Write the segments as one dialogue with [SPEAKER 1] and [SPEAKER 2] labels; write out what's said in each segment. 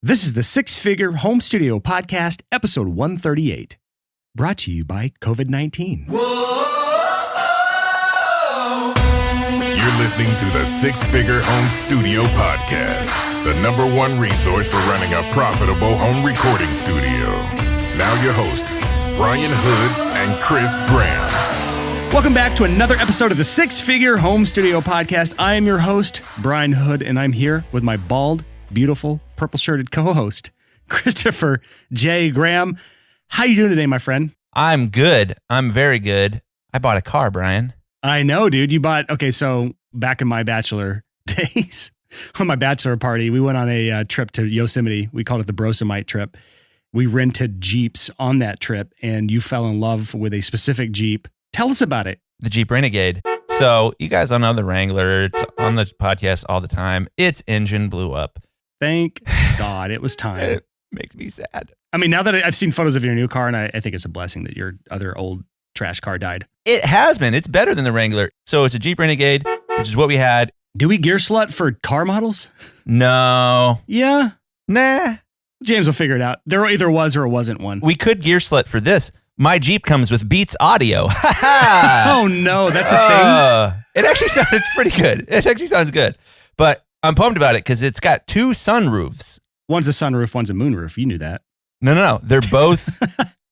[SPEAKER 1] This is the Six Figure Home Studio Podcast, episode 138, brought to you by COVID-19.
[SPEAKER 2] You're listening to the Six Figure Home Studio Podcast, the #1 resource for running a profitable home recording studio. Now your hosts, Brian Hood and Chris Graham.
[SPEAKER 1] Welcome back to another episode of the Six Figure Home Studio Podcast. I am your host, Brian Hood, and I'm here with my bald, beautiful, purple-shirted co-host, Christopher J. Graham. How you doing today, my friend?
[SPEAKER 3] I'm good. I'm very good. I bought a car, Brian.
[SPEAKER 1] I know, dude. You bought... Okay, so back in my bachelor days, on my bachelor party, we went on a trip to Yosemite. We called it the Brosemite trip. We rented Jeeps on that trip, and you fell in love with a specific Jeep. Tell us about it.
[SPEAKER 3] The Jeep Renegade. So you guys all know the Wrangler. It's on the podcast all the time. Its engine blew up.
[SPEAKER 1] Thank God it was time.
[SPEAKER 3] It makes me sad.
[SPEAKER 1] I mean, now that I've seen photos of your new car, and I think it's a blessing that your other old trash car died.
[SPEAKER 3] It has been. It's better than the Wrangler. So it's a Jeep Renegade, which is what we had.
[SPEAKER 1] Do we gear slut for car models?
[SPEAKER 3] No.
[SPEAKER 1] Yeah.
[SPEAKER 3] Nah.
[SPEAKER 1] James will figure it out. There either was or it wasn't one.
[SPEAKER 3] We could gear slut for this. My Jeep comes with Beats audio. Ha ha!
[SPEAKER 1] Oh no, that's a thing?
[SPEAKER 3] It actually sounds pretty good. It actually sounds good. But I'm pumped about it because it's got two sunroofs.
[SPEAKER 1] One's a sunroof, one's a moonroof. You knew that.
[SPEAKER 3] No. They're both...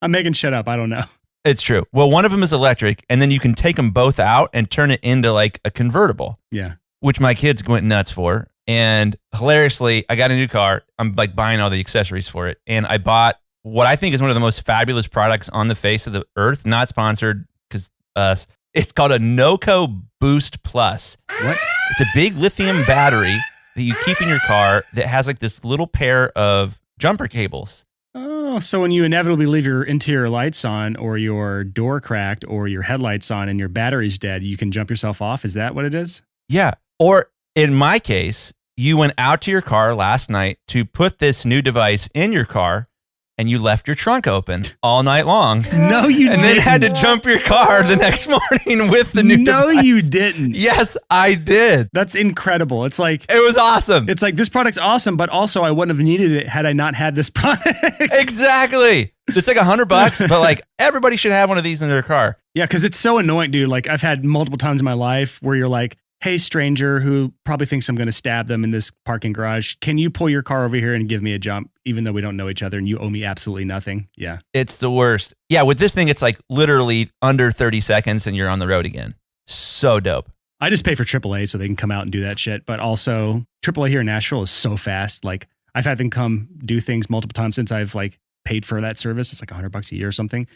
[SPEAKER 1] I'm making shit up. I don't know.
[SPEAKER 3] It's true. Well, one of them is electric, and then you can take them both out and turn it into like a convertible.
[SPEAKER 1] Yeah.
[SPEAKER 3] Which my kids went nuts for. And hilariously, I got a new car. I'm like buying all the accessories for it. And I bought what I think is one of the most fabulous products on the face of the earth. Not sponsored because us. It's called a NOCO Boost Plus.
[SPEAKER 1] What?
[SPEAKER 3] It's a big lithium battery that you keep in your car that has like this little pair of jumper cables.
[SPEAKER 1] Oh, so when you inevitably leave your interior lights on or your door cracked or your headlights on and your battery's dead, you can jump yourself off? Is that what it is?
[SPEAKER 3] Yeah. Or in my case, you went out to your car last night to put this new device in your car and you left your trunk open all night long.
[SPEAKER 1] No, you didn't.
[SPEAKER 3] And then had to jump your car the next morning with the new device.
[SPEAKER 1] No, you didn't.
[SPEAKER 3] Yes, I did.
[SPEAKER 1] That's incredible. It's like...
[SPEAKER 3] It was awesome.
[SPEAKER 1] It's like, this product's awesome, but also I wouldn't have needed it had I not had this product.
[SPEAKER 3] Exactly. It's like $100, but like everybody should have one of these in their car.
[SPEAKER 1] Yeah, because it's so annoying, dude. Like I've had multiple times in my life where you're like, hey, stranger who probably thinks I'm going to stab them in this parking garage, can you pull your car over here and give me a jump, even though we don't know each other and you owe me absolutely nothing? Yeah.
[SPEAKER 3] It's the worst. Yeah, with this thing, it's like literally under 30 seconds and you're on the road again. So dope.
[SPEAKER 1] I just pay for AAA so they can come out and do that shit. But also, AAA here in Nashville is so fast. Like I've had them come do things multiple times since I've like paid for that service. It's like $100 a year or something.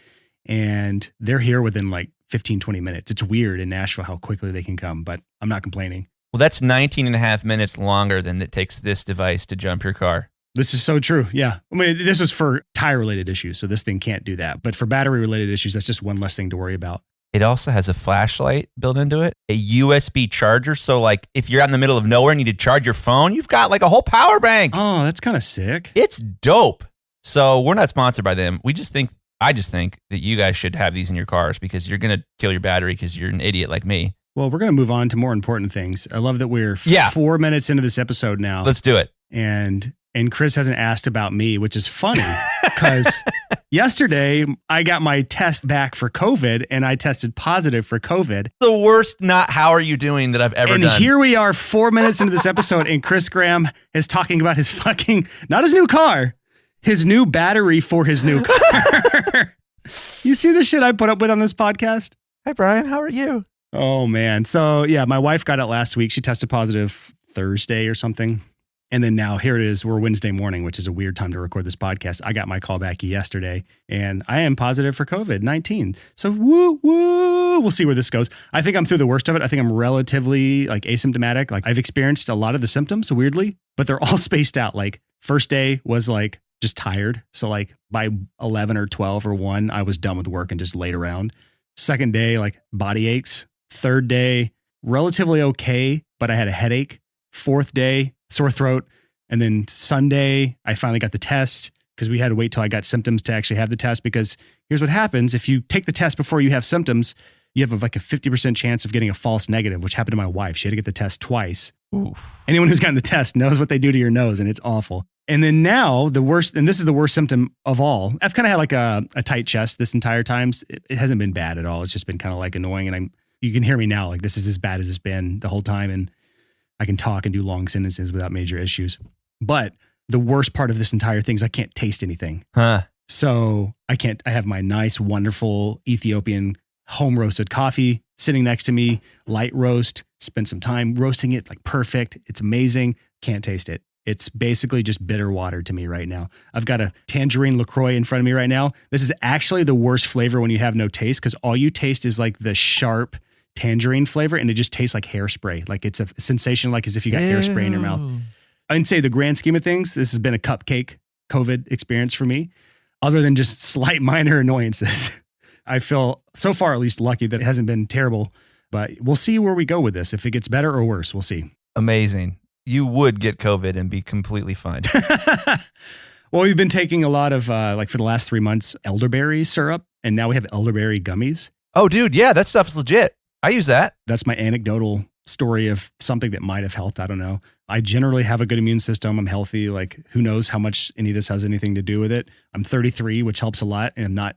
[SPEAKER 1] And they're here within like 15, 20 minutes. It's weird in Nashville how quickly they can come, but I'm not complaining.
[SPEAKER 3] Well, that's 19 and a half minutes longer than it takes this device to jump your car.
[SPEAKER 1] This is so true. Yeah. I mean, this was for tire-related issues, so this thing can't do that. But for battery-related issues, that's just one less thing to worry about.
[SPEAKER 3] It also has a flashlight built into it, a USB charger. So like if you're out in the middle of nowhere and you need to charge your phone, you've got like a whole power bank.
[SPEAKER 1] Oh, that's kind of sick.
[SPEAKER 3] It's dope. So we're not sponsored by them. I just think that you guys should have these in your cars because you're going to kill your battery because you're an idiot like me.
[SPEAKER 1] Well, we're going to move on to more important things. I love that we're 4 minutes into this episode now.
[SPEAKER 3] Let's do it.
[SPEAKER 1] And Chris hasn't asked about me, which is funny because yesterday I got my test back for COVID and I tested positive for COVID.
[SPEAKER 3] The worst not how are you doing that I've ever done.
[SPEAKER 1] And here we are 4 minutes into this episode and Chris Graham is talking about his fucking, not his new car, his new battery for his new car. You see the shit I put up with on this podcast?
[SPEAKER 3] Hi, Brian. How are you?
[SPEAKER 1] Oh, man. So, yeah, my wife got it last week. She tested positive Thursday or something. And then now here it is. We're Wednesday morning, which is a weird time to record this podcast. I got my call back yesterday and I am positive for COVID-19. So woo. We'll see where this goes. I think I'm through the worst of it. I think I'm relatively like asymptomatic. Like I've experienced a lot of the symptoms weirdly, but they're all spaced out. Like first day was like just tired. So like by 11 or 12 or 1, I was done with work and just laid around. Second day, like body aches. Third day, relatively okay, but I had a headache. Fourth day, sore throat. And then Sunday, I finally got the test because we had to wait till I got symptoms to actually have the test because here's what happens. If you take the test before you have symptoms, you have like a 50% chance of getting a false negative, which happened to my wife. She had to get the test twice.
[SPEAKER 3] Oof.
[SPEAKER 1] Anyone who's gotten the test knows what they do to your nose and it's awful. And then now the worst, and this is the worst symptom of all. I've kind of had like a tight chest this entire time. It hasn't been bad at all. It's just been kind of like annoying. And you can hear me now, like this is as bad as it's been the whole time. And I can talk and do long sentences without major issues. But the worst part of this entire thing is I can't taste anything. So I have my nice, wonderful Ethiopian home roasted coffee sitting next to me, light roast, spent some time roasting it, like perfect. It's amazing. Can't taste it. It's basically just bitter water to me right now. I've got a tangerine LaCroix in front of me right now. This is actually the worst flavor when you have no taste, because all you taste is like the sharp tangerine flavor, and it just tastes like hairspray. Like it's a sensation, like as if you got hairspray in your mouth. I'd say the grand scheme of things, this has been a cupcake COVID experience for me, other than just slight minor annoyances. I feel so far at least lucky that it hasn't been terrible, but we'll see where we go with this. If it gets better or worse, we'll see.
[SPEAKER 3] Amazing. You would get COVID and be completely fine.
[SPEAKER 1] Well, we've been taking a lot of, like for the last 3 months, elderberry syrup, and now we have elderberry gummies.
[SPEAKER 3] Oh, dude. Yeah, that stuff is legit. I use that.
[SPEAKER 1] That's my anecdotal story of something that might have helped. I don't know. I generally have a good immune system. I'm healthy. Like, who knows how much any of this has anything to do with it. I'm 33, which helps a lot, and I'm not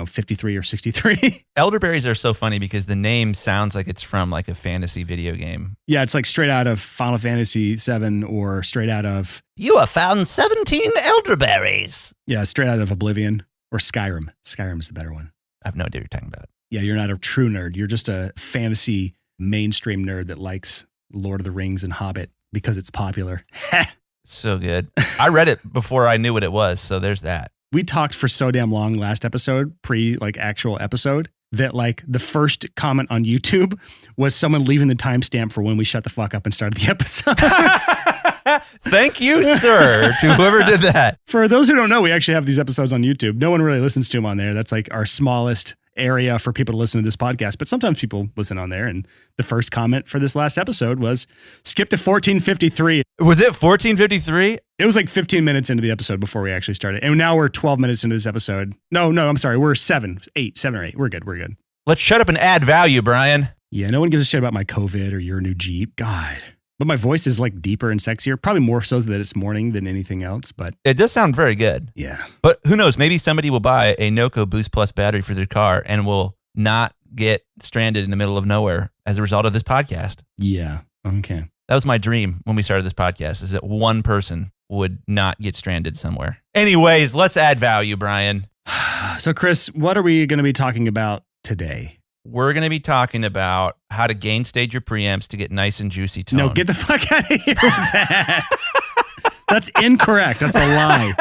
[SPEAKER 1] 53 or 63.
[SPEAKER 3] Elderberries are so funny because the name sounds like it's from like a fantasy video game.
[SPEAKER 1] Yeah, it's like straight out of Final Fantasy VII or straight out of...
[SPEAKER 3] You have found 17 elderberries.
[SPEAKER 1] Yeah, straight out of Oblivion or Skyrim. Skyrim's the better one.
[SPEAKER 3] I have no idea what you're talking about.
[SPEAKER 1] Yeah, you're not a true nerd. You're just a fantasy mainstream nerd that likes Lord of the Rings and Hobbit because it's popular.
[SPEAKER 3] So good. I read it before I knew what it was, so there's that.
[SPEAKER 1] We talked for so damn long last episode, actual episode, that like the first comment on YouTube was someone leaving the timestamp for when we shut the fuck up and started the episode.
[SPEAKER 3] Thank you, sir, to whoever did that.
[SPEAKER 1] For those who don't know, we actually have these episodes on YouTube. No one really listens to them on there. That's like our smallest area for people to listen to this podcast. But sometimes people listen on there. And the first comment for this last episode was skip to 1453.
[SPEAKER 3] Was it 1453?
[SPEAKER 1] It was like 15 minutes into the episode before we actually started. And now we're 12 minutes into this episode. No, I'm sorry. We're 7 or 8. We're good.
[SPEAKER 3] Let's shut up and add value, Brian.
[SPEAKER 1] Yeah, no one gives a shit about my COVID or your new Jeep. God. But my voice is like deeper and sexier. Probably more so that it's morning than anything else. But
[SPEAKER 3] it does sound very good.
[SPEAKER 1] Yeah.
[SPEAKER 3] But who knows? Maybe somebody will buy a Noco Boost Plus battery for their car and will not get stranded in the middle of nowhere as a result of this podcast.
[SPEAKER 1] Yeah. Okay.
[SPEAKER 3] That was my dream when we started this podcast, is that one person would not get stranded somewhere. Anyways, let's add value, Brian.
[SPEAKER 1] So, Chris, what are we going to be talking about today?
[SPEAKER 3] We're going to be talking about how to gain stage your preamps to get nice and juicy tone.
[SPEAKER 1] No, get the fuck out of here with that. That's incorrect. That's a lie.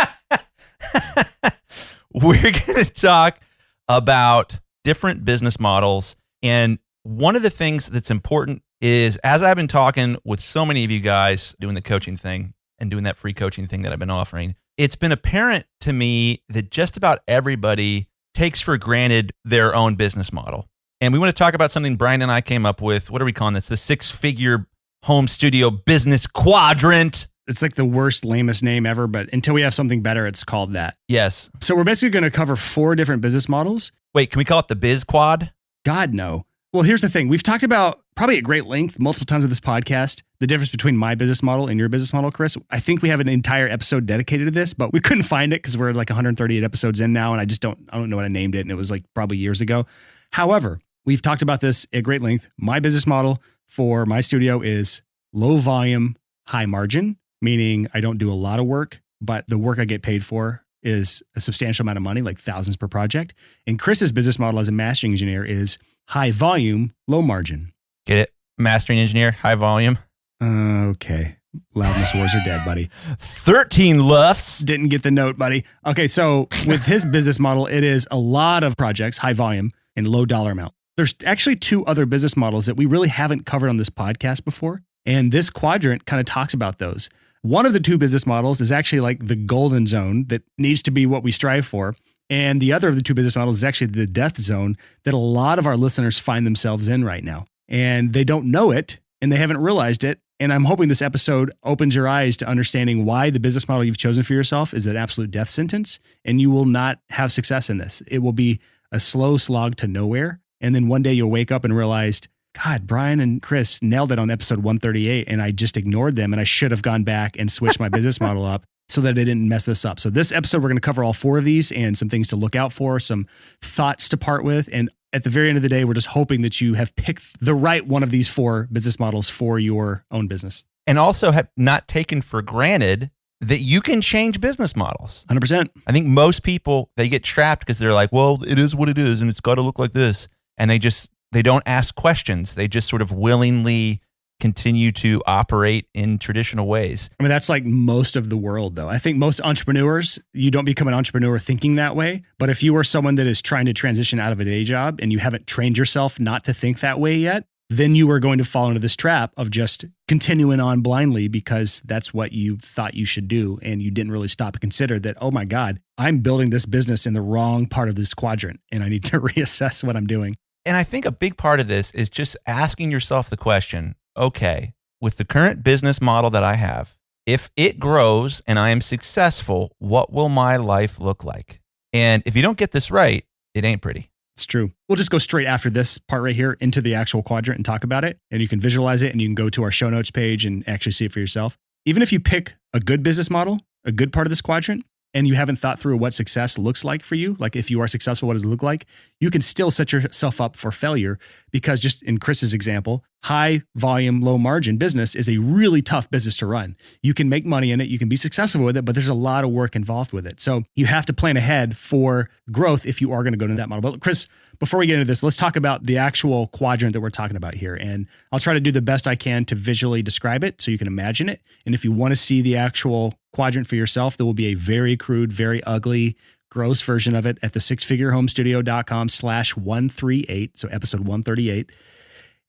[SPEAKER 3] We're going to talk about different business models. And one of the things that's important is, as I've been talking with so many of you guys doing the coaching thing and doing that free coaching thing that I've been offering, it's been apparent to me that just about everybody takes for granted their own business model. And we want to talk about something Brian and I came up with. What are we calling this? The 6-figure home studio business quadrant.
[SPEAKER 1] It's like the worst, lamest name ever, but until we have something better, it's called that.
[SPEAKER 3] Yes.
[SPEAKER 1] So we're basically going to cover 4 different business models.
[SPEAKER 3] Wait, can we call it the biz quad?
[SPEAKER 1] God, no. Well, here's the thing. We've talked about probably at great length multiple times of this podcast, the difference between my business model and your business model, Chris. I think we have an entire episode dedicated to this, but we couldn't find it because we're like 138 episodes in now, and I don't know what I named it, and it was like probably years ago. However, we've talked about this at great length. My business model for my studio is low volume, high margin, meaning I don't do a lot of work, but the work I get paid for is a substantial amount of money, like thousands per project. And Chris's business model as a mastering engineer is high volume, low margin.
[SPEAKER 3] Get it? Mastering engineer, high volume.
[SPEAKER 1] Okay. Loudness wars are dead, buddy.
[SPEAKER 3] 13 lufts.
[SPEAKER 1] Didn't get the note, buddy. Okay, so with his business model, it is a lot of projects, high volume and low dollar amount. There's actually 2 other business models that we really haven't covered on this podcast before. And this quadrant kind of talks about those. One of the 2 business models is actually like the golden zone that needs to be what we strive for. And the other of the 2 business models is actually the death zone that a lot of our listeners find themselves in right now. And they don't know it and they haven't realized it. And I'm hoping this episode opens your eyes to understanding why the business model you've chosen for yourself is an absolute death sentence. And you will not have success in this. It will be a slow slog to nowhere. And then one day you'll wake up and realize, God, Brian and Chris nailed it on episode 138 and I just ignored them and I should have gone back and switched my business model up. so that I didn't mess this up. So this episode, we're going to cover all 4 of these and some things to look out for, some thoughts to part with. And at the very end of the day, we're just hoping that you have picked the right one of these 4 business models for your own business.
[SPEAKER 3] And also have not taken for granted that you can change business models.
[SPEAKER 1] 100%.
[SPEAKER 3] I think most people, they get trapped because they're like, well, it is what it is and it's got to look like this. And they don't ask questions. They just sort of willingly continue to operate in traditional ways.
[SPEAKER 1] I mean, that's like most of the world, though. I think most entrepreneurs, you don't become an entrepreneur thinking that way. But if you are someone that is trying to transition out of a day job and you haven't trained yourself not to think that way yet, then you are going to fall into this trap of just continuing on blindly because that's what you thought you should do. And you didn't really stop and consider that, oh my God, I'm building this business in the wrong part of this quadrant and I need to reassess what I'm doing.
[SPEAKER 3] And I think a big part of this is just asking yourself the question, okay, with the current business model that I have, if it grows and I am successful, what will my life look like? And if you don't get this right, it ain't pretty.
[SPEAKER 1] It's true. We'll just go straight after this part right here into the actual quadrant and talk about it. And you can visualize it and you can go to our show notes page and actually see it for yourself. Even if you pick a good business model, a good part of this quadrant, and you haven't thought through what success looks like for you, like if you are successful, what does it look like? You can still set yourself up for failure because just in Chris's example, high volume, low margin business is a really tough business to run. You can make money in it, you can be successful with it, but there's a lot of work involved with it. So you have to plan ahead for growth if you are going to go to that model. But Chris, before we get into this, let's talk about the actual quadrant that we're talking about here. And I'll try to do the best I can to visually describe it so you can imagine it. And if you want to see the actual quadrant for yourself, there will be a very crude, very ugly, gross version of it at the sixfigurehomestudio.com/138. So episode 138.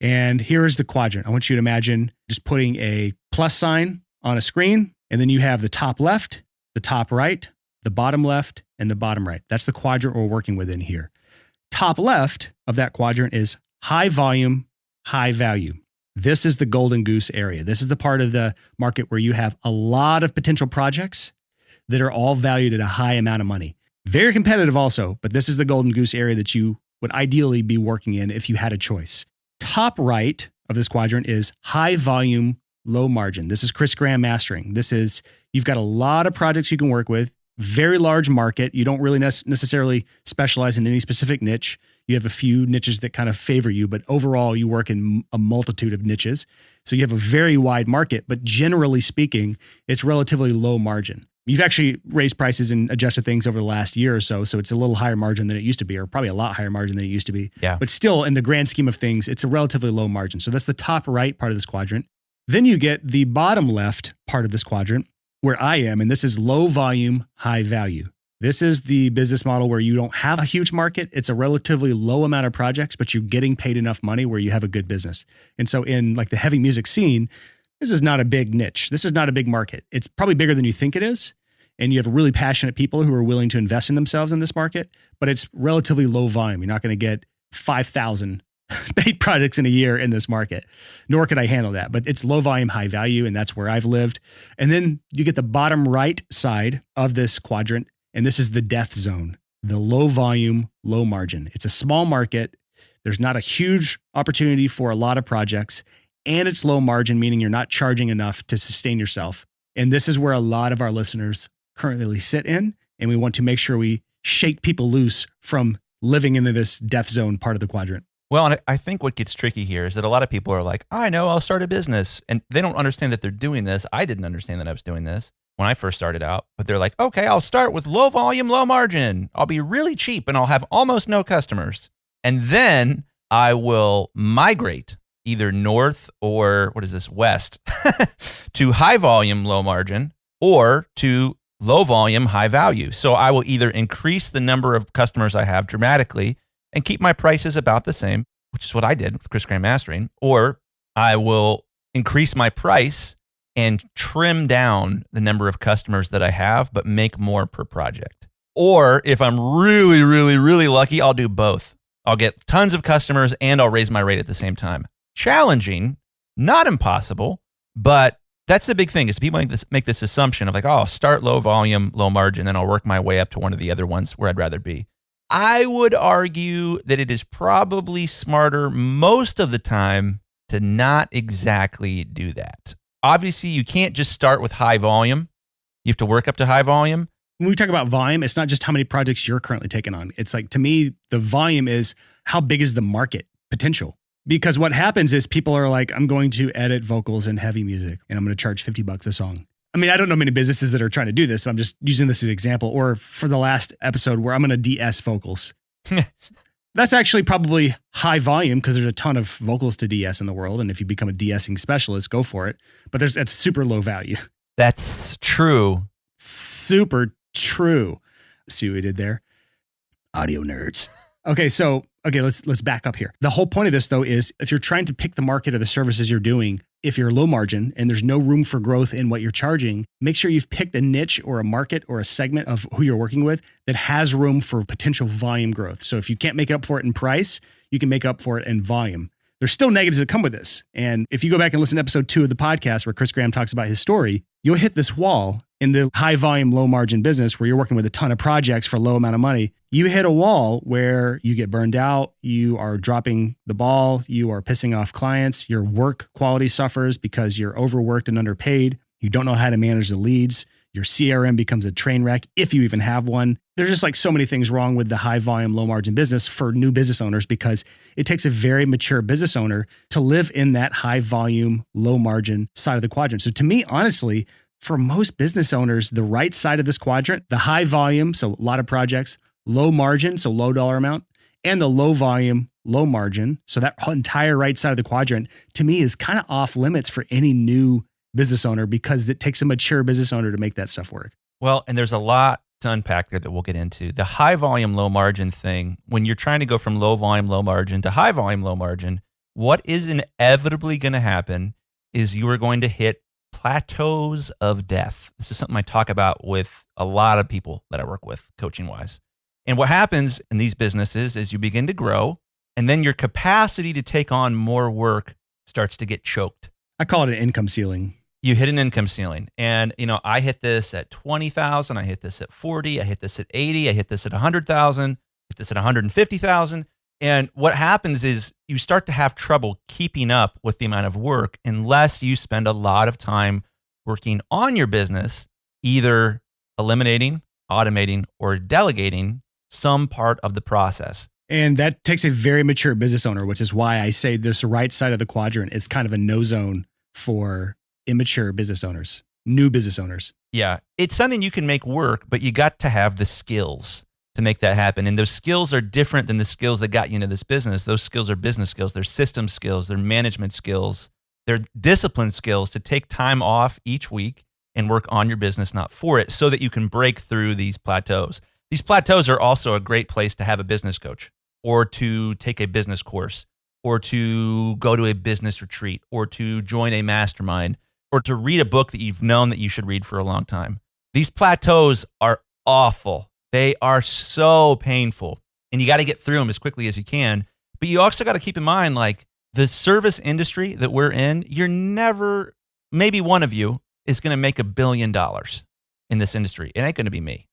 [SPEAKER 1] And here is the quadrant. I want you to imagine just putting a plus sign on a screen, and then you have the top left, the top right, the bottom left, and the bottom right. That's the quadrant we're working within here. Top left of that quadrant is high volume, high value. This is the golden goose area. This is the part of the market where you have a lot of potential projects that are all valued at a high amount of money. Very competitive also, but this is the golden goose area that you would ideally be working in if you had a choice. Top right of this quadrant is high volume, low margin. This is Chris Graham mastering. This is, you've got a lot of projects you can work with, very large market. You don't really necessarily specialize in any specific niche. You have a few niches that kind of favor you, but overall you work in a multitude of niches. So you have a very wide market, but generally speaking, it's relatively low margin. You've actually raised prices and adjusted things over the last year or so. So it's a little higher margin than it used to be, or probably a lot higher margin than it used to be.
[SPEAKER 3] Yeah.
[SPEAKER 1] But still, in the grand scheme of things, it's a relatively low margin. So that's the top right part of this quadrant. Then you get the bottom left part of this quadrant where I am, and this is low volume, high value. This is the business model where you don't have a huge market. It's a relatively low amount of projects, but you're getting paid enough money where you have a good business. And so in like the heavy music scene, this is not a big niche. This is not a big market. It's probably bigger than you think it is. And you have really passionate people who are willing to invest in themselves in this market, but it's relatively low volume. You're not going to get 5,000 paid projects in a year in this market, nor could I handle that. But it's low volume, high value, and that's where I've lived. And then you get the bottom right side of this quadrant, and this is the death zone, the low volume, low margin. It's a small market. There's not a huge opportunity for a lot of projects, and it's low margin, meaning you're not charging enough to sustain yourself. And this is where a lot of our listeners currently sit in, and we want to make sure we shake people loose from living into this death zone part of the quadrant.
[SPEAKER 3] Well, and I think what gets tricky here is that a lot of people are like, I know, I'll start a business. And they don't understand that they're doing this. I didn't understand that I was doing this when I first started out. But they're like, okay, I'll start with low volume, low margin. I'll be really cheap and I'll have almost no customers. And then I will migrate either north or west to high volume, low margin, or to low volume, high value. So I will either increase the number of customers I have dramatically and keep my prices about the same, which is what I did with Chris Graham Mastering, or I will increase my price and trim down the number of customers that I have, but make more per project. Or if I'm really, really, really lucky, I'll do both. I'll get tons of customers and I'll raise my rate at the same time. Challenging, not impossible, but that's the big thing is people make this assumption of like, oh, I'll start low volume, low margin, then I'll work my way up to one of the other ones where I'd rather be. I would argue that it is probably smarter most of the time to not exactly do that. Obviously, you can't just start with high volume You have to work up to high volume.
[SPEAKER 1] When we talk about volume, it's not just how many projects you're currently taking on. It's like, to me, the volume is how big is the market potential? Because what happens is people are like, I'm going to edit vocals and heavy music and I'm going to charge $50 a song. I mean, I don't know many businesses that are trying to do this, but I'm just using this as an example. Or for the last episode where I'm going to DS vocals. That's actually probably high volume because there's a ton of vocals to DS in the world. And if you become a DSing specialist, go for it. But that's super low value.
[SPEAKER 3] That's true.
[SPEAKER 1] Super true. See what we did there? Audio nerds. Okay, let's back up here. The whole point of this, though, is if you're trying to pick the market of the services you're doing, if you're low margin and there's no room for growth in what you're charging, make sure you've picked a niche or a market or a segment of who you're working with that has room for potential volume growth. So if you can't make up for it in price, you can make up for it in volume. There's still negatives that come with this. And if you go back and listen to episode 2 of the podcast where Chris Graham talks about his story, you'll hit this wall in the high volume, low margin business where you're working with a ton of projects for a low amount of money. You hit a wall where you get burned out, you are dropping the ball, you are pissing off clients, your work quality suffers because you're overworked and underpaid, you don't know how to manage the leads, your CRM becomes a train wreck if you even have one. There's just like so many things wrong with the high volume, low margin business for new business owners because it takes a very mature business owner to live in that high volume, low margin side of the quadrant. So to me, honestly, for most business owners, the right side of this quadrant, the high volume, so a lot of projects, low margin, so low dollar amount, and the low volume, low margin, so that entire right side of the quadrant, to me is kind of off limits for any new business owner because it takes a mature business owner to make that stuff work.
[SPEAKER 3] Well, and there's a lot to unpack there that we'll get into. The high volume, low margin thing, when you're trying to go from low volume, low margin to high volume, low margin, what is inevitably going to happen is you are going to hit plateaus of death. This is something I talk about with a lot of people that I work with coaching wise. And what happens in these businesses is you begin to grow and then your capacity to take on more work starts to get choked.
[SPEAKER 1] I call it an income ceiling.
[SPEAKER 3] You hit an income ceiling. And, I hit this at 20,000. I hit this at 40. I hit this at 80. I hit this at 100,000. Hit this at 150,000. And what happens is you start to have trouble keeping up with the amount of work unless you spend a lot of time working on your business, either eliminating, automating, or delegating some part of the process.
[SPEAKER 1] And that takes a very mature business owner, which is why I say this right side of the quadrant is kind of a no zone for immature business owners, new business owners.
[SPEAKER 3] Yeah, it's something you can make work, but you got to have the skills to make that happen. And those skills are different than the skills that got you into this business. Those skills are business skills, they're system skills, they're management skills, they're discipline skills to take time off each week and work on your business, not for it, so that you can break through these plateaus. These plateaus are also a great place to have a business coach or to take a business course or to go to a business retreat or to join a mastermind or to read a book that you've known that you should read for a long time. These plateaus are awful. They are so painful, and you got to get through them as quickly as you can. But you also got to keep in mind, like the service industry that we're in, maybe one of you is going to make $1 billion in this industry. It ain't going to be me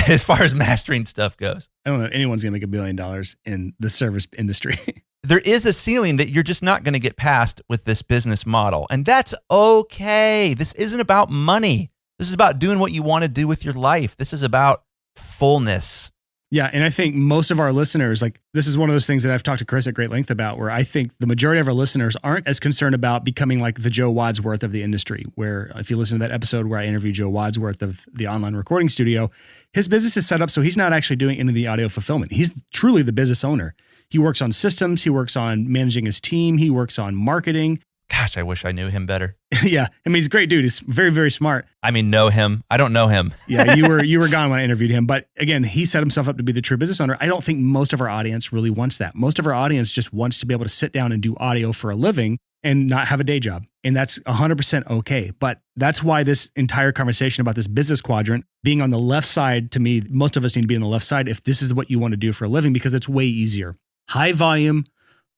[SPEAKER 3] as far as mastering stuff goes.
[SPEAKER 1] I don't know if anyone's going to make $1 billion in the service industry.
[SPEAKER 3] There is a ceiling that you're just not going to get past with this business model. And that's okay. This isn't about money. This is about doing what you want to do with your life. This is about fullness.
[SPEAKER 1] Yeah. And I think most of our listeners, like this is one of those things that I've talked to Chris at great length about, where I think the majority of our listeners aren't as concerned about becoming like the Joe Wadsworth of the industry, where if you listen to that episode where I interviewed Joe Wadsworth of the online recording studio, his business is set up so he's not actually doing any of the audio fulfillment. He's truly the business owner. He works on systems. He works on managing his team. He works on marketing.
[SPEAKER 3] Gosh, I wish I knew him better.
[SPEAKER 1] Yeah. I mean, he's a great dude. He's very, very smart.
[SPEAKER 3] I mean, know him. I don't know him.
[SPEAKER 1] Yeah, you were gone when I interviewed him. But again, he set himself up to be the true business owner. I don't think most of our audience really wants that. Most of our audience just wants to be able to sit down and do audio for a living and not have a day job. And that's 100% okay. But that's why this entire conversation about this business quadrant being on the left side, to me, most of us need to be on the left side if this is what you want to do for a living, because it's way easier. High volume,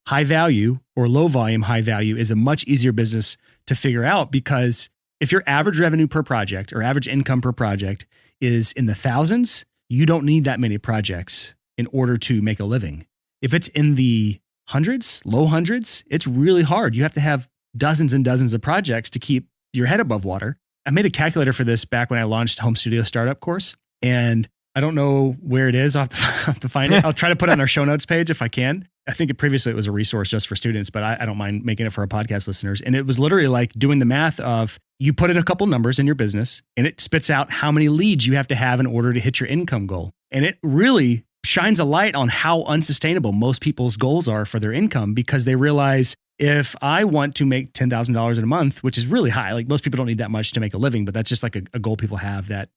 [SPEAKER 1] high value, or low volume, high value is a much easier business to figure out, because if your average revenue per project or average income per project is in the thousands, you don't need that many projects in order to make a living. If it's in the hundreds, low hundreds, it's really hard. You have to have dozens and dozens of projects to keep your head above water. I made a calculator for this back when I launched Home Studio Startup course. And I don't know where it is. I'll have to find it. I'll try to put it on our show notes page if I can. I think previously it was a resource just for students, but I don't mind making it for our podcast listeners. And it was literally like doing the math of you put in a couple numbers in your business and it spits out how many leads you have to have in order to hit your income goal. And it really shines a light on how unsustainable most people's goals are for their income, because they realize if I want to make $10,000 in a month, which is really high, like most people don't need that much to make a living, but that's just like a goal people have that,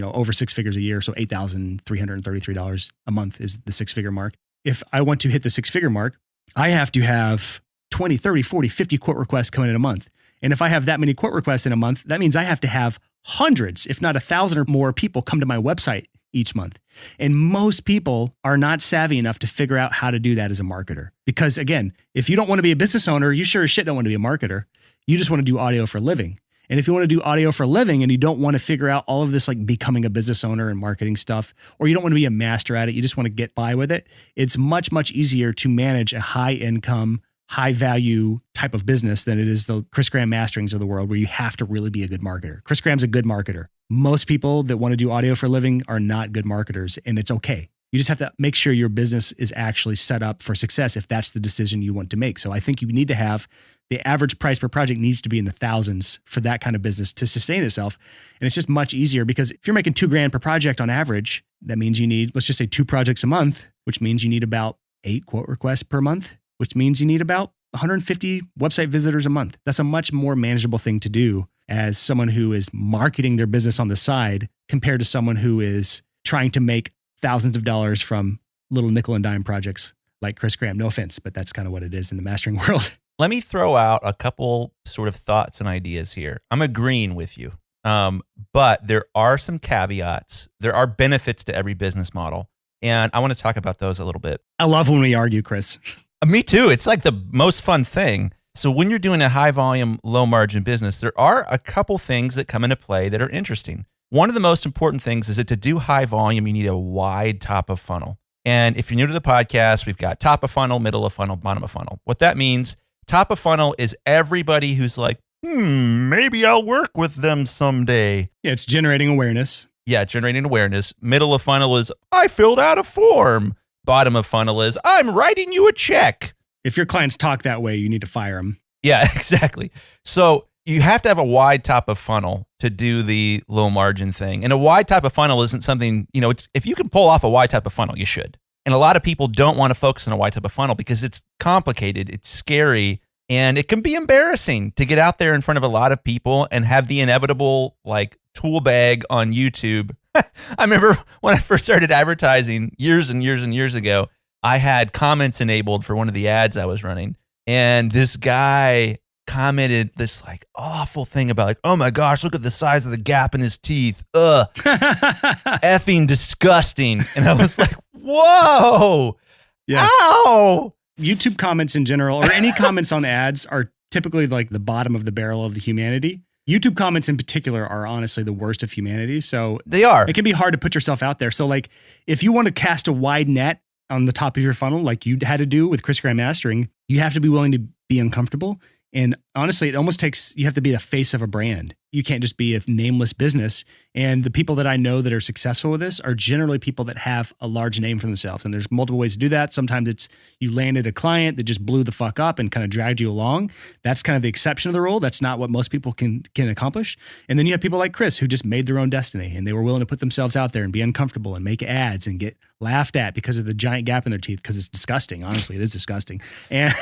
[SPEAKER 1] over 6 figures a year. So $8,333 a month is the 6-figure mark. If I want to hit the 6-figure mark, I have to have 20, 30, 40, 50 quote requests come in a month. And if I have that many quote requests in a month, that means I have to have hundreds, if not 1,000 or more people come to my website each month. And most people are not savvy enough to figure out how to do that as a marketer. Because again, if you don't want to be a business owner, you sure as shit don't want to be a marketer. You just want to do audio for a living. And if you want to do audio for a living and you don't want to figure out all of this, like becoming a business owner and marketing stuff, or you don't want to be a master at it, you just want to get by with it, it's much, much easier to manage a high income, high value type of business than it is the Chris Graham masterings of the world, where you have to really be a good marketer. Chris Graham's a good marketer. Most people that want to do audio for a living are not good marketers, and it's okay. You just have to make sure your business is actually set up for success if that's the decision you want to make. So I think you need to have the average price per project needs to be in the thousands for that kind of business to sustain itself. And it's just much easier because if you're making $2,000 per project on average, that means you need, let's just say 2 projects a month, which means you need about 8 quote requests per month, which means you need about 150 website visitors a month. That's a much more manageable thing to do as someone who is marketing their business on the side compared to someone who is trying to make thousands of dollars from little nickel and dime projects like Chris Graham. No offense, but that's kind of what it is in the mastering world.
[SPEAKER 3] Let me throw out a couple sort of thoughts and ideas here. I'm agreeing with you, but there are some caveats. There are benefits to every business model, and I want to talk about those a little bit.
[SPEAKER 1] I love when we argue, Chris.
[SPEAKER 3] Me too. It's like the most fun thing. So when you're doing a high volume, low margin business, there are a couple things that come into play that are interesting. One of the most important things is that to do high volume, you need a wide top of funnel. And if you're new to the podcast, we've got top of funnel, middle of funnel, bottom of funnel. What that means, top of funnel is everybody who's like, maybe I'll work with them someday.
[SPEAKER 1] Yeah, it's generating awareness.
[SPEAKER 3] Yeah, generating awareness. Middle of funnel is, I filled out a form. Bottom of funnel is, I'm writing you a check.
[SPEAKER 1] If your clients talk that way, you need to fire them.
[SPEAKER 3] Yeah, exactly. So you have to have a wide top of funnel to do the low margin thing. And a wide top of funnel isn't something, if you can pull off a wide top of funnel, you should. And a lot of people don't want to focus on a wide top of funnel because it's complicated, it's scary, and it can be embarrassing to get out there in front of a lot of people and have the inevitable tool bag on YouTube. I remember when I first started advertising years and years and years ago, I had comments enabled for one of the ads I was running. And this guy commented this awful thing about oh my gosh, look at the size of the gap in his teeth. Ugh, effing disgusting. And I was like, whoa,
[SPEAKER 1] yeah.
[SPEAKER 3] Ow.
[SPEAKER 1] YouTube comments in general, or any comments on ads, are typically like the bottom of the barrel of the humanity. YouTube comments in particular are honestly the worst of humanity. So
[SPEAKER 3] they are.
[SPEAKER 1] It can be hard to put yourself out there. So if you want to cast a wide net on the top of your funnel, like you had to do with Chris Graham Mastering, you have to be willing to be uncomfortable. And honestly, it almost takes, you have to be the face of a brand. You can't just be a nameless business. And the people that I know that are successful with this are generally people that have a large name for themselves. And there's multiple ways to do that. Sometimes it's you landed a client that just blew the fuck up and kind of dragged you along. That's kind of the exception of the rule. That's not what most people can accomplish. And then you have people like Chris who just made their own destiny, and they were willing to put themselves out there and be uncomfortable and make ads and get laughed at because of the giant gap in their teeth, because it's disgusting. Honestly, it is disgusting. And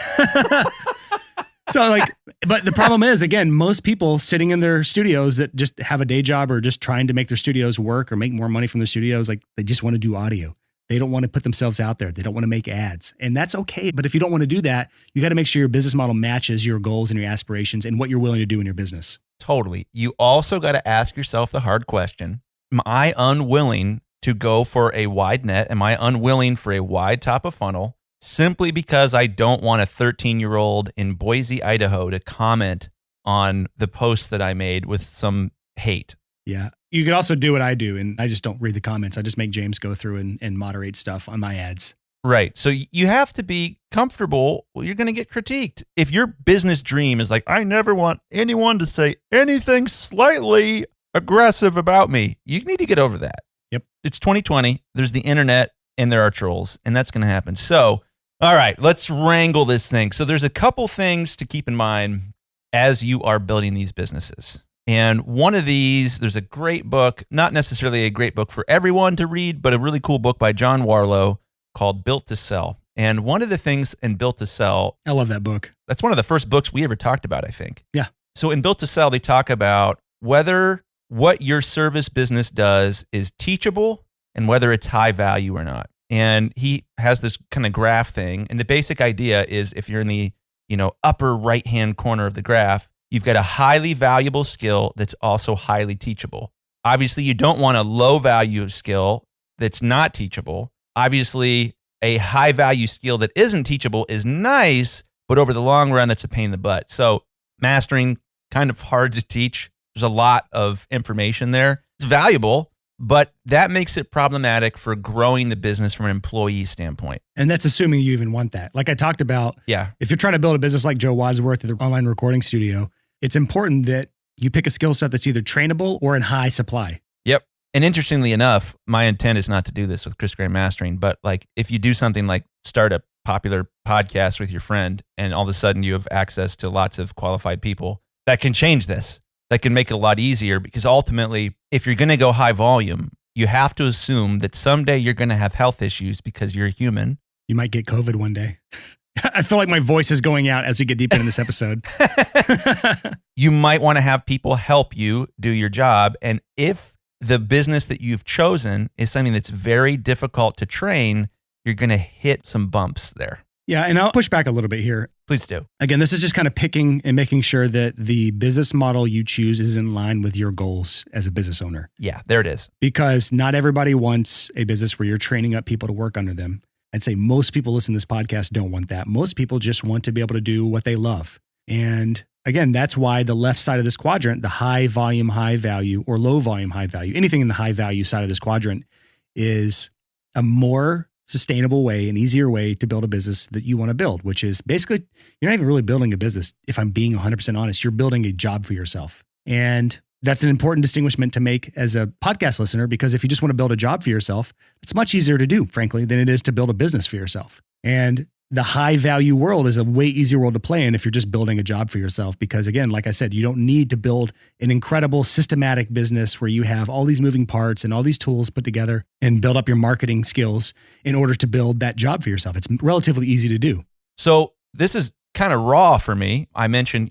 [SPEAKER 1] so but the problem is, again, most people sitting in their studios that just have a day job or just trying to make their studios work or make more money from their studios, they just want to do audio. They don't want to put themselves out there. They don't want to make ads, and that's okay. But if you don't want to do that, you got to make sure your business model matches your goals and your aspirations and what you're willing to do in your business.
[SPEAKER 3] Totally. You also got to ask yourself the hard question. Am I unwilling to go for a wide net? Am I unwilling for a wide top of funnel? Simply because I don't want a 13-year-old in Boise, Idaho to comment on the post that I made with some hate.
[SPEAKER 1] Yeah. You could also do what I do, and I just don't read the comments. I just make James go through and moderate stuff on my ads.
[SPEAKER 3] Right. So you have to be comfortable. Well, you're going to get critiqued. If your business dream is like, I never want anyone to say anything slightly aggressive about me, you need to get over that.
[SPEAKER 1] Yep.
[SPEAKER 3] It's 2020. There's the internet and there are trolls, and that's going to happen. So, all right, let's wrangle this thing. So there's a couple things to keep in mind as you are building these businesses. And one of these, there's a great book, not necessarily a great book for everyone to read, but a really cool book by John Warlow called Built to Sell. And one of the things in Built to Sell,
[SPEAKER 1] I love that book.
[SPEAKER 3] That's one of the first books we ever talked about, I think.
[SPEAKER 1] Yeah.
[SPEAKER 3] So in Built to Sell, they talk about whether what your service business does is teachable and whether it's high value or not. And he has this kind of graph thing. And the basic idea is if you're in the, upper right-hand corner of the graph, you've got a highly valuable skill that's also highly teachable. Obviously, you don't want a low value skill that's not teachable. Obviously, a high value skill that isn't teachable is nice, but over the long run, that's a pain in the butt. So mastering, kind of hard to teach. There's a lot of information there. It's valuable, but that makes it problematic for growing the business from an employee standpoint.
[SPEAKER 1] And that's assuming you even want that. Like I talked about, if you're trying to build a business like Joe Wadsworth at the online recording studio, it's important that you pick a skill set that's either trainable or in high supply.
[SPEAKER 3] Yep. And interestingly enough, my intent is not to do this with Chris Graham Mastering, but like if you do something like start a popular podcast with your friend and all of a sudden you have access to lots of qualified people, that can change this. That can make it a lot easier because ultimately, if you're going to go high volume, you have to assume that someday you're going to have health issues because you're a human.
[SPEAKER 1] You might get COVID one day. I feel like my voice is going out as we get deeper in this episode.
[SPEAKER 3] You might want to have people help you do your job. And if the business that you've chosen is something that's very difficult to train, you're going to hit some bumps there.
[SPEAKER 1] Yeah, and I'll push back a little bit here.
[SPEAKER 3] Please do.
[SPEAKER 1] Again, this is just kind of picking and making sure that the business model you choose is in line with your goals as a business owner.
[SPEAKER 3] Yeah, there it is.
[SPEAKER 1] Because not everybody wants a business where you're training up people to work under them. I'd say most people listening to this podcast don't want that. Most people just want to be able to do what they love. And again, that's why the left side of this quadrant, the high volume, high value, or low volume, high value, anything in the high value side of this quadrant is a more sustainable way, an easier way to build a business that you want to build, which is basically, you're not even really building a business. If I'm being 100% honest, you're building a job for yourself. And that's an important distinguishment to make as a podcast listener, because if you just want to build a job for yourself, it's much easier to do, frankly, than it is to build a business for yourself. And the high value world is a way easier world to play in if you're just building a job for yourself. Because again, like I said, you don't need to build an incredible systematic business where you have all these moving parts and all these tools put together and build up your marketing skills in order to build that job for yourself. It's relatively easy to do.
[SPEAKER 3] So this is kind of raw for me. I mentioned,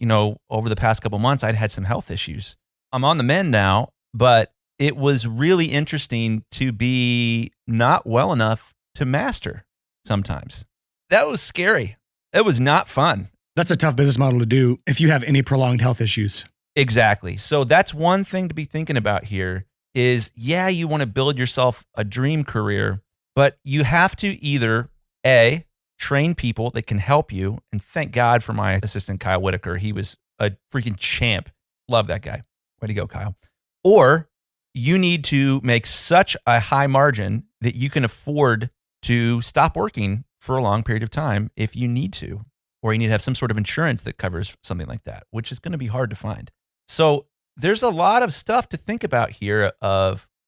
[SPEAKER 3] over the past couple months, I'd had some health issues. I'm on the mend now, but it was really interesting to be not well enough to master sometimes. That was scary. It was not fun.
[SPEAKER 1] That's a tough business model to do if you have any prolonged health issues.
[SPEAKER 3] Exactly. So that's one thing to be thinking about here is, you want to build yourself a dream career, but you have to either A, train people that can help you. And thank God for my assistant, Kyle Whitaker. He was a freaking champ. Love that guy. Way to go, Kyle. Or you need to make such a high margin that you can afford to stop working for a long period of time if you need to, or you need to have some sort of insurance that covers something like that, which is going to be hard to find. So there's a lot of stuff to think about here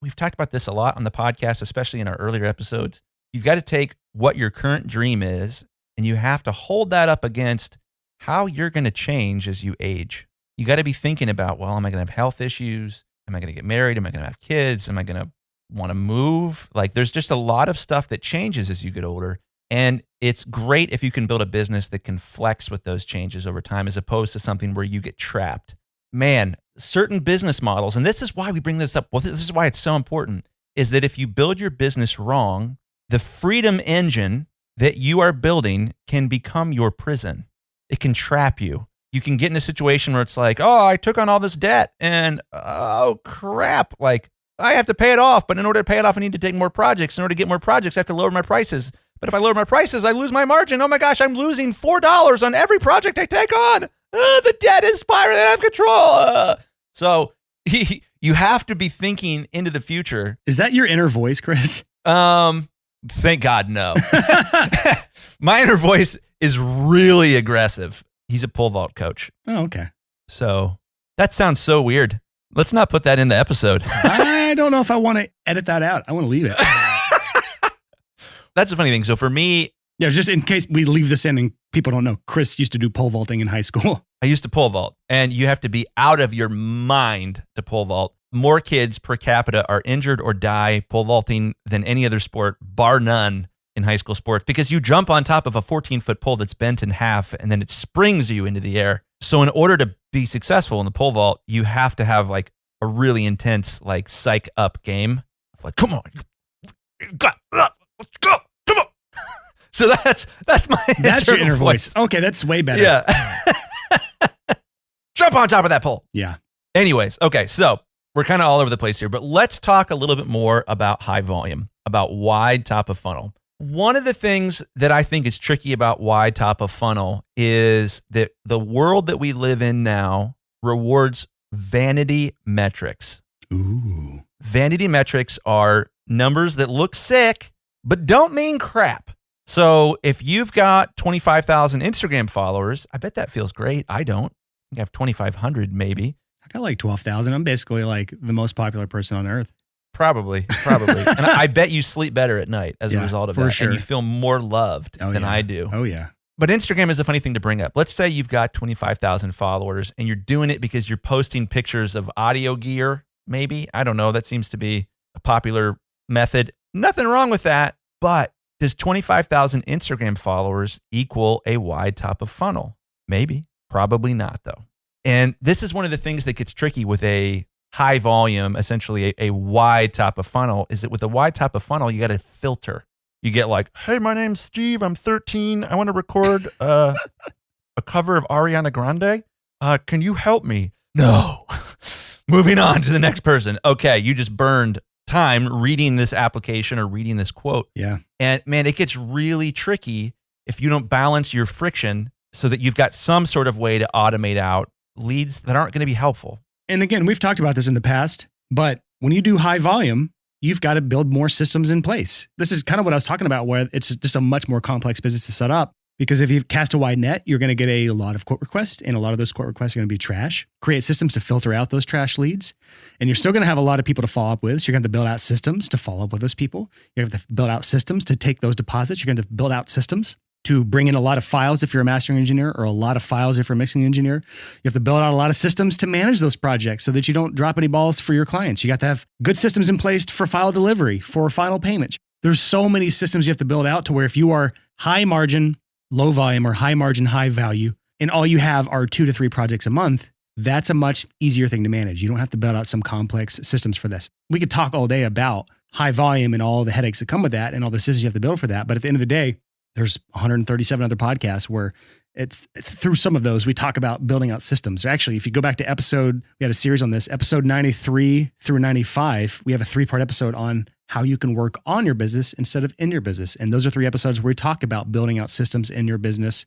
[SPEAKER 3] we've talked about this a lot on the podcast, especially in our earlier episodes. You've got to take what your current dream is, and you have to hold that up against how you're going to change as you age. You got to be thinking about, well, am I going to have health issues? Am I going to get married? Am I going to have kids? Am I going to want to move? Like, there's just a lot of stuff that changes as you get older. And it's great if you can build a business that can flex with those changes over time, as opposed to something where you get trapped. Man, certain business models, and this is why we bring this up. Well, this is why it's so important, is that if you build your business wrong, the freedom engine that you are building can become your prison. It can trap you. You can get in a situation where it's like, oh, I took on all this debt and oh crap, like I have to pay it off. But in order to pay it off, I need to take more projects. In order to get more projects, I have to lower my prices. But if I lower my prices, I lose my margin. Oh my gosh, I'm losing $4 on every project I take on. The debt is spiraling out of control. So you have to be thinking into the future.
[SPEAKER 1] Is that your inner voice, Chris?
[SPEAKER 3] Thank God, no. My inner voice is really aggressive. He's a pole vault coach.
[SPEAKER 1] Oh, okay.
[SPEAKER 3] So that sounds so weird. Let's not put that in the episode.
[SPEAKER 1] I don't know if I want to edit that out. I want to leave it.
[SPEAKER 3] That's the funny thing. So for me,
[SPEAKER 1] Yeah, just in case we leave this in and people don't know, Chris used to do pole vaulting in high school.
[SPEAKER 3] I used to pole vault, and you have to be out of your mind to pole vault. More kids per capita are injured or die pole vaulting than any other sport, bar none, in high school sports, because you jump on top of a 14-foot pole that's bent in half, and then it springs you into the air. So in order to be successful in the pole vault, you have to have like a really intense, like, psych up game. Like, come on, let's go, come on. So that's my
[SPEAKER 1] That's your inner voice. Okay, that's way better.
[SPEAKER 3] Yeah. Jump on top of that pole.
[SPEAKER 1] Yeah.
[SPEAKER 3] Anyways, okay, so we're kind of all over the place here, but let's talk a little bit more about high volume, about wide top of funnel. One of the things that I think is tricky about wide top of funnel is that the world that we live in now rewards vanity metrics.
[SPEAKER 1] Ooh.
[SPEAKER 3] Vanity metrics are numbers that look sick, but don't mean crap. So if you've got 25,000 Instagram followers, I bet that feels great. I don't. I think I have 2,500 maybe.
[SPEAKER 1] I got like 12,000. I'm basically like the most popular person on earth.
[SPEAKER 3] Probably. And I bet you sleep better at night as a result of that.
[SPEAKER 1] Sure.
[SPEAKER 3] And you feel more loved than I do.
[SPEAKER 1] Oh, yeah.
[SPEAKER 3] But Instagram is a funny thing to bring up. Let's say you've got 25,000 followers and you're doing it because you're posting pictures of audio gear, maybe. I don't know. That seems to be a popular method. Nothing wrong with that. But does 25,000 Instagram followers equal a wide top of funnel? Maybe. Probably not, though. And this is one of the things that gets tricky with a high volume, essentially a wide top of funnel, is that with a wide top of funnel, you got to filter. You get like, hey, my name's Steve. I'm 13. I want to record a cover of Ariana Grande. Can you help me? No. Moving on to the next person. Okay, you just burned time reading this application or reading this quote.
[SPEAKER 1] Yeah.
[SPEAKER 3] And man, it gets really tricky if you don't balance your friction so that you've got some sort of way to automate out leads that aren't going to be helpful.
[SPEAKER 1] And again, we've talked about this in the past, but when you do high volume, you've got to build more systems in place. This is kind of what I was talking about, where it's just a much more complex business to set up. Because if you cast a wide net, you're going to get a lot of quote requests, and a lot of those quote requests are going to be trash. Create systems to filter out those trash leads. And you're still going to have a lot of people to follow up with. So you're going to have to build out systems to follow up with those people. You have to build out systems to take those deposits. You're going to build out systems to bring in a lot of files if you're a mastering engineer, or a lot of files if you're a mixing engineer. You have to build out a lot of systems to manage those projects so that you don't drop any balls for your clients. You got to have good systems in place for file delivery, for final payments. There's so many systems you have to build out to where if you are high margin, low volume, or high margin, high value, and all you have are 2 to 3 projects a month, that's a much easier thing to manage. You don't have to build out some complex systems for this. We could talk all day about high volume and all the headaches that come with that and all the systems you have to build for that. But at the end of the day, there's 137 other podcasts where it's through some of those, we talk about building out systems. Actually, if you go back to we had a series on this, episode 93 through 95, we have a 3-part episode on how you can work on your business instead of in your business. And those are 3 episodes where we talk about building out systems in your business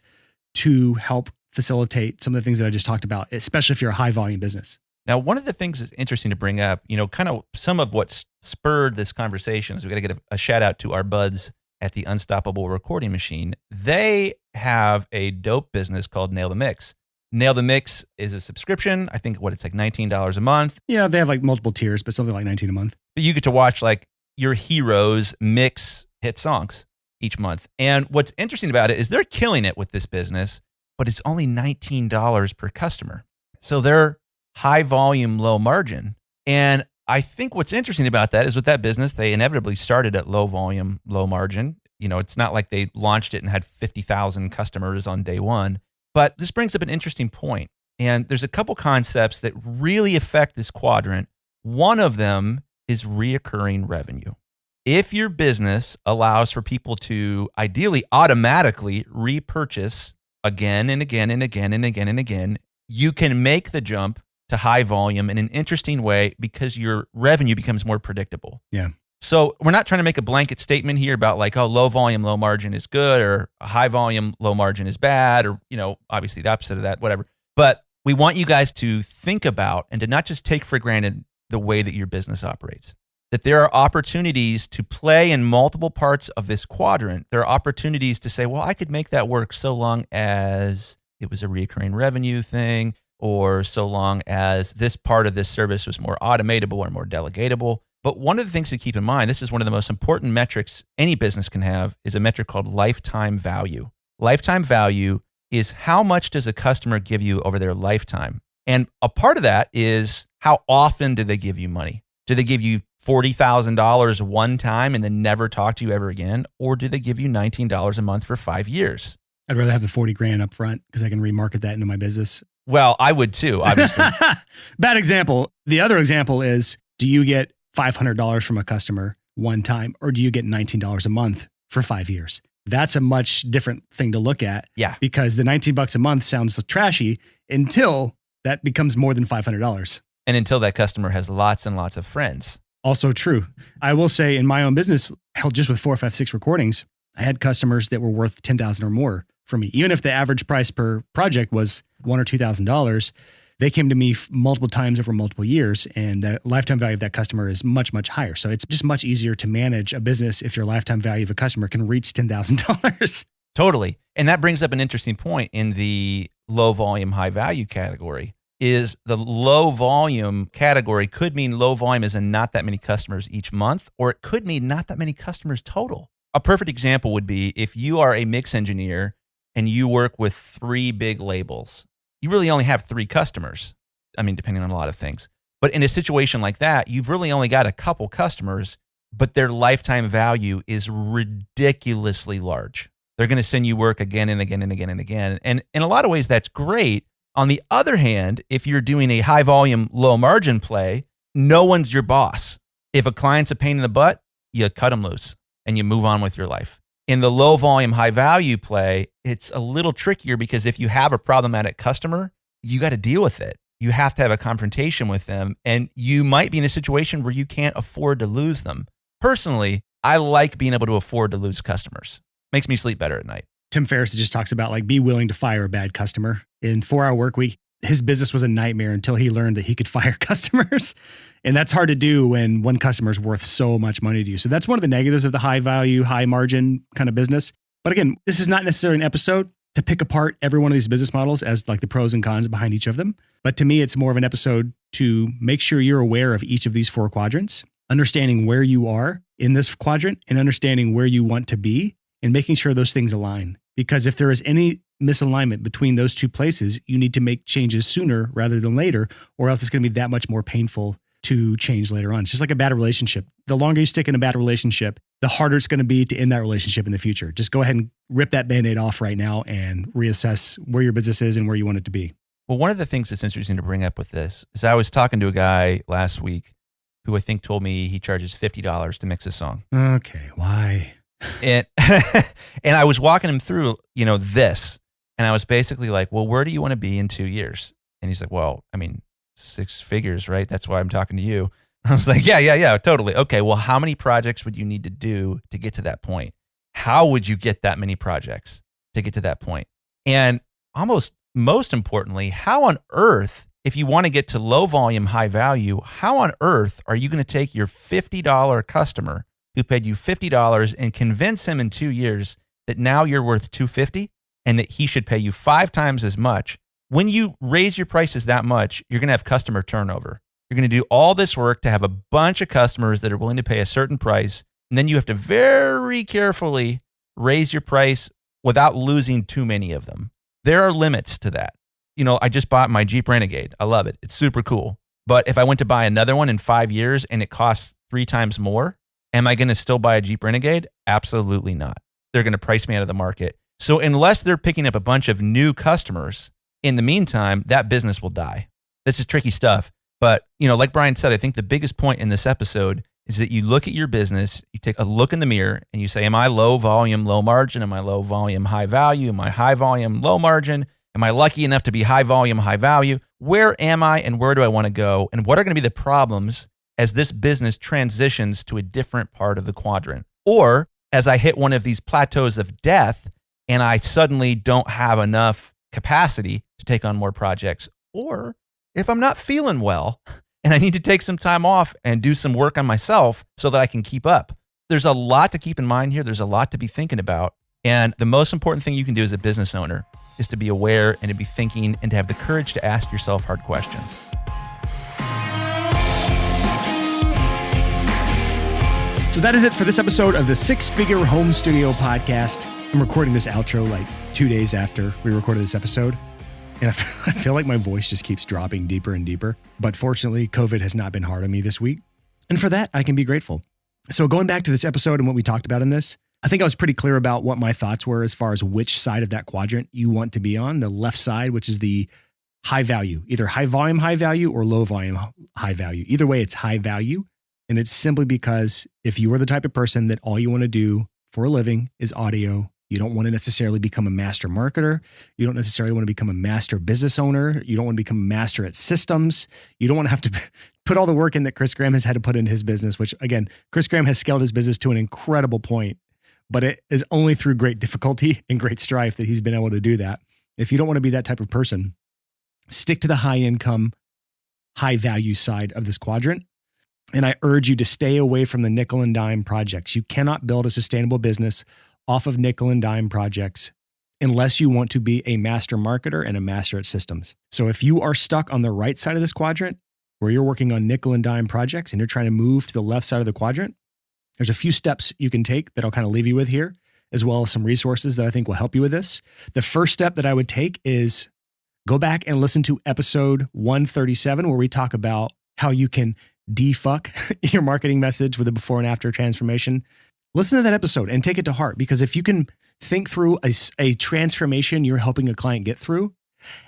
[SPEAKER 1] to help facilitate some of the things that I just talked about, especially if you're a high volume business.
[SPEAKER 3] Now, one of the things that's interesting to bring up, kind of some of what spurred this conversation is we got to get a shout out to our buds at the Unstoppable Recording Machine. They have a dope business called Nail the Mix. Nail the Mix is a subscription. I think it's like $19 a month.
[SPEAKER 1] Yeah, they have like multiple tiers, but something like $19 a month.
[SPEAKER 3] But you get to watch like your heroes mix hit songs each month. And what's interesting about it is they're killing it with this business, but it's only $19 per customer. So they're high volume, low margin. And I think what's interesting about that is with that business, they inevitably started at low volume, low margin. It's not like they launched it and had 50,000 customers on day one. But this brings up an interesting point. And there's a couple concepts that really affect this quadrant. One of them is reoccurring revenue. If your business allows for people to ideally automatically repurchase again and again and again and again and again, you can make the jump to high volume in an interesting way because your revenue becomes more predictable.
[SPEAKER 1] Yeah.
[SPEAKER 3] So we're not trying to make a blanket statement here about like, oh, low volume, low margin is good, or high volume, low margin is bad, or, obviously the opposite of that, whatever. But we want you guys to think about and to not just take for granted the way that your business operates. that there are opportunities to play in multiple parts of this quadrant. There are opportunities to say, well, I could make that work so long as it was a recurring revenue thing, or so long as this part of this service was more automatable or more delegatable. But one of the things to keep in mind, this is one of the most important metrics any business can have, is a metric called lifetime value. Lifetime value is how much does a customer give you over their lifetime? And a part of that is how often do they give you money? Do they give you $40,000 one time and then never talk to you ever again? Or do they give you $19 a month for 5 years?
[SPEAKER 1] I'd rather have the 40 grand up front because I can remarket that into my business.
[SPEAKER 3] Well, I would too, obviously.
[SPEAKER 1] Bad example. The other example is, do you get $500 from a customer one time, or do you get $19 a month for 5 years? That's a much different thing to look at.
[SPEAKER 3] Yeah.
[SPEAKER 1] Because the $19 a month sounds trashy until that becomes more than $500.
[SPEAKER 3] And until that customer has lots and lots of friends.
[SPEAKER 1] Also true. I will say in my own business, held just with 4, 5, 6 recordings, I had customers that were worth $10,000 or more for me. Even if the average price per project was $1,000 or $2,000, they came to me multiple times over multiple years, and the lifetime value of that customer is much, much higher. So it's just much easier to manage a business if your lifetime value of a customer can reach $10,000.
[SPEAKER 3] Totally. And that brings up an interesting point in the low volume, high value category. Is the low volume category could mean low volume as in not that many customers each month, or it could mean not that many customers total. A perfect example would be if you are a mix engineer and you work with 3 big labels. You really only have 3 customers. I mean, depending on a lot of things. But in a situation like that, you've really only got a couple customers, but their lifetime value is ridiculously large. They're going to send you work again and again and again and again. And in a lot of ways, that's great. On the other hand, if you're doing a high volume, low margin play, no one's your boss. If a client's a pain in the butt, you cut them loose and you move on with your life. In the low volume, high value play, it's a little trickier because if you have a problematic customer, you got to deal with it. You have to have a confrontation with them, and you might be in a situation where you can't afford to lose them. Personally, I like being able to afford to lose customers. Makes me sleep better at night.
[SPEAKER 1] Tim Ferriss just talks about be willing to fire a bad customer. In 4-Hour Workweek, his business was a nightmare until he learned that he could fire customers. And that's hard to do when one customer is worth so much money to you. So that's one of the negatives of the high value, high margin kind of business. But again, this is not necessarily an episode to pick apart every one of these business models as the pros and cons behind each of them. But to me, it's more of an episode to make sure you're aware of each of these 4 quadrants, understanding where you are in this quadrant and understanding where you want to be and making sure those things align. Because if there is any misalignment between those 2 places, you need to make changes sooner rather than later, or else it's going to be that much more painful to change later on. It's just like a bad relationship. The longer you stick in a bad relationship, the harder it's going to be to end that relationship in the future. Just go ahead and rip that Band-Aid off right now and reassess where your business is and where you want it to be.
[SPEAKER 3] Well, one of the things that's interesting to bring up with this is I was talking to a guy last week who I think told me he charges $50 to mix a song.
[SPEAKER 1] Okay, why?
[SPEAKER 3] And and I was walking him through, this, and I was basically like, well, where do you want to be in 2 years? And he's like, well, 6 figures, right? That's why I'm talking to you. I was like, yeah, totally. Okay, well, how many projects would you need to do to get to that point? How would you get that many projects to get to that point? And almost most importantly, how on earth, if you want to get to low volume, high value, how on earth are you going to take your $50 customer who paid you $50 and convince him in 2 years that now you're worth $250 and that he should pay you 5 times as much? When you raise your prices that much, you're going to have customer turnover. You're going to do all this work to have a bunch of customers that are willing to pay a certain price. And then you have to very carefully raise your price without losing too many of them. There are limits to that. I just bought my Jeep Renegade. I love it. It's super cool. But if I went to buy another one in 5 years and it costs 3 times more, am I going to still buy a Jeep Renegade? Absolutely not. They're going to price me out of the market. So unless they're picking up a bunch of new customers, in the meantime, that business will die. This is tricky stuff. But, like Brian said, I think the biggest point in this episode is that you look at your business, you take a look in the mirror and you say, am I low volume, low margin? Am I low volume, high value? Am I high volume, low margin? Am I lucky enough to be high volume, high value? Where am I and where do I want to go? And what are going to be the problems as this business transitions to a different part of the quadrant? Or as I hit one of these plateaus of death and I suddenly don't have enough capacity to take on more projects? Or if I'm not feeling well and I need to take some time off and do some work on myself so that I can keep up. There's a lot to keep in mind here. There's a lot to be thinking about. And the most important thing you can do as a business owner is to be aware and to be thinking and to have the courage to ask yourself hard questions.
[SPEAKER 1] So that is it for this episode of the Six Figure Home Studio Podcast. I'm recording this outro like 2 days after we recorded this episode. And I feel like my voice just keeps dropping deeper and deeper. But fortunately, COVID has not been hard on me this week. And for that, I can be grateful. So going back to this episode and what we talked about in this, I think I was pretty clear about what my thoughts were as far as which side of that quadrant you want to be on. The left side, which is the high value, either high volume, high value, or low volume, high value. Either way, it's high value. And it's simply because if you are the type of person that all you want to do for a living is audio, you don't want to necessarily become a master marketer. You don't necessarily want to become a master business owner. You don't want to become a master at systems. You don't want to have to put all the work in that Chris Graham has had to put in his business, which again, Chris Graham has scaled his business to an incredible point, but it is only through great difficulty and great strife that he's been able to do that. If you don't want to be that type of person, stick to the high income, high value side of this quadrant. And I urge you to stay away from the nickel and dime projects. You cannot build a sustainable business off of nickel and dime projects unless you want to be a master marketer and a master at systems. So if you are stuck on the right side of this quadrant, where you're working on nickel and dime projects and you're trying to move to the left side of the quadrant, there's a few steps you can take that I'll kind of leave you with here, as well as some resources that I think will help you with this. The first step that I would take is go back and listen to episode 137, where we talk about how you can defuck your marketing message with a before and after transformation. Listen to that episode and take it to heart, because if you can think through a transformation you're helping a client get through,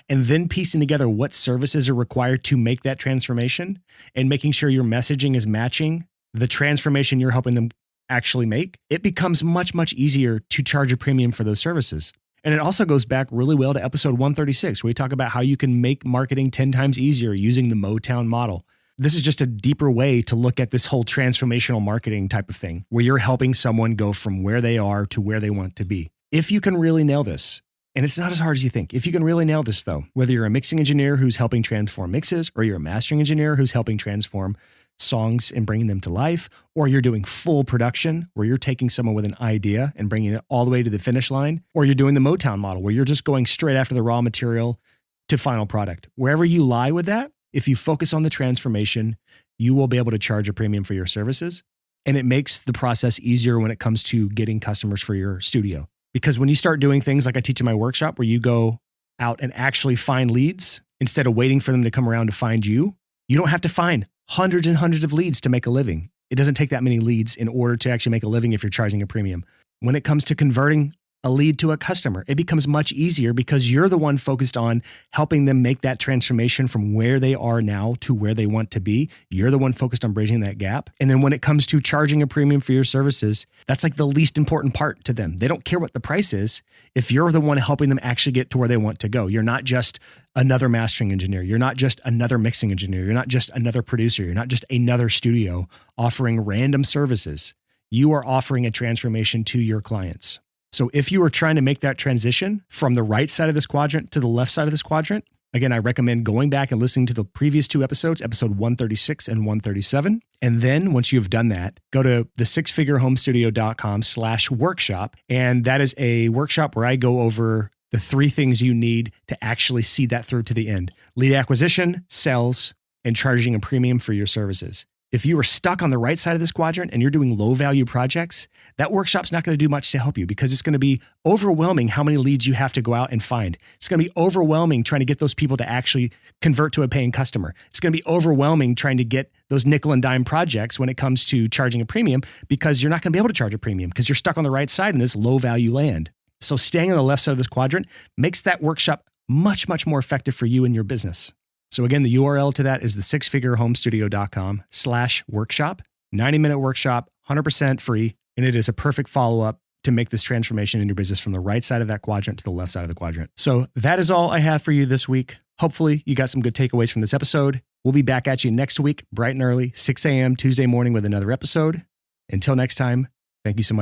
[SPEAKER 1] and then piecing together what services are required to make that transformation and making sure your messaging is matching the transformation you're helping them actually make, it becomes much, much easier to charge a premium for those services. And it also goes back really well to episode 136, where we talk about how you can make marketing 10 times easier using the Motown model. This is just a deeper way to look at this whole transformational marketing type of thing, where you're helping someone go from where they are to where they want to be. If you can really nail this, and it's not as hard as you think, if you can really nail this though, whether you're a mixing engineer who's helping transform mixes, or you're a mastering engineer who's helping transform songs and bringing them to life, or you're doing full production where you're taking someone with an idea and bringing it all the way to the finish line, or you're doing the Motown model where you're just going straight after the raw material to final product. Wherever you lie with that, if you focus on the transformation, you will be able to charge a premium for your services. And it makes the process easier when it comes to getting customers for your studio. Because when you start doing things like I teach in my workshop, where you go out and actually find leads instead of waiting for them to come around to find you, you don't have to find hundreds and hundreds of leads to make a living. It doesn't take that many leads in order to actually make a living if you're charging a premium. When it comes to converting a lead to a customer, it becomes much easier because you're the one focused on helping them make that transformation from where they are now to where they want to be. You're the one focused on bridging that gap. And then when it comes to charging a premium for your services, that's like the least important part to them. They don't care what the price is if you're the one helping them actually get to where they want to go. You're not just another mastering engineer. You're not just another mixing engineer. You're not just another producer. You're not just another studio offering random services. You are offering a transformation to your clients. So if you are trying to make that transition from the right side of this quadrant to the left side of this quadrant, again, I recommend going back and listening to the previous two episodes, episode 136 and 137. And then once you've done that, go to the sixfigurehomestudio.com/workshop. And that is a workshop where I go over the 3 things you need to actually see that through to the end: lead acquisition, sales, and charging a premium for your services. If you are stuck on the right side of this quadrant and you're doing low value projects, that workshop's not going to do much to help you, because it's going to be overwhelming how many leads you have to go out and find. It's going to be overwhelming trying to get those people to actually convert to a paying customer. It's going to be overwhelming trying to get those nickel and dime projects when it comes to charging a premium, because you're not going to be able to charge a premium because you're stuck on the right side in this low value land. So staying on the left side of this quadrant makes that workshop much, much more effective for you and your business. So again, the URL to that is the sixfigurehomestudio.com/workshop, 90-minute workshop, 100% free. And it is a perfect follow-up to make this transformation in your business from the right side of that quadrant to the left side of the quadrant. So that is all I have for you this week. Hopefully you got some good takeaways from this episode. We'll be back at you next week, bright and early, 6 a.m. Tuesday morning with another episode. Until next time, thank you so much.